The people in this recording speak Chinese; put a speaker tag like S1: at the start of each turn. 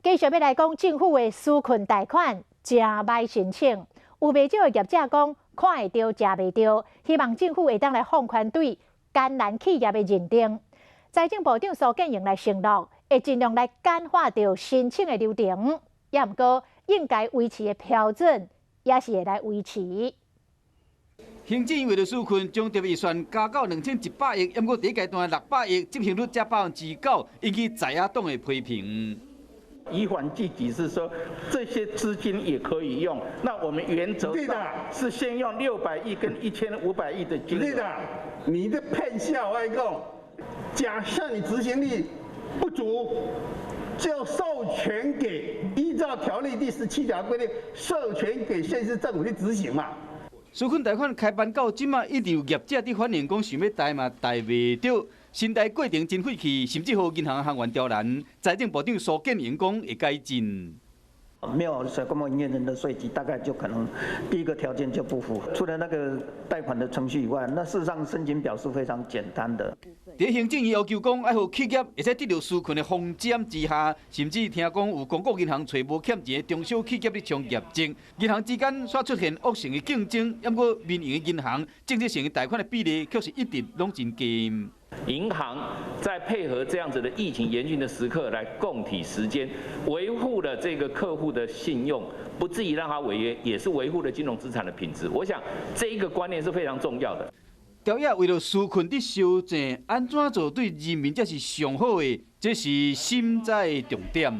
S1: 继续要来讲政府的纾困贷款真歹申请，有不少的业者讲看会到吃袂到，希望政府会当来放宽对艰难企业的认定。财政部长苏建荣来承诺，会尽量来简化掉申请的流程，也毋过应该维持的标准也是会来维持。
S2: 行政院为了纾困，将特别预算加到2100亿，不过第一阶段600亿，执行率才9%，引起在野党的批评。
S3: 以缓济急是说，这些资金也可以用。那我们原则上是先用600亿跟1500亿的金额。
S4: 对的，你的骗下外供，假设你执行力不足，就授权给依照条例第17条规定，授权给县市政府去执行嘛。
S2: 纾困贷款开办到即马，一直有业者伫反映讲想要贷嘛贷袂到，申贷过程真费气，甚至乎银行行员刁难。财政部长苏建荣讲会改进。
S5: 没有水公共营业人的税基，大概就可能第一个条件就不符合。除了那个贷款的程序以外，那事实上申请表是非常简单的。
S2: 在行政院要求讲，爱互企业会使得到纾困的风险之下，甚至听讲有公共银行找无欠钱的中小企业咧冲业绩，银行之间煞出现恶性的竞争，不过民营的银行政策性的贷款的比例却是一直拢真低。
S6: 银行在配合这样子的疫情严峻的时刻来共体时艰，维护了这个客户的信用，不至于让他违约，也是维护了金融资产的品质。我想这一个观念是非常重要的。
S2: 朝野为了纾困的修正，安怎做对人民才是上好的，这是心在重点。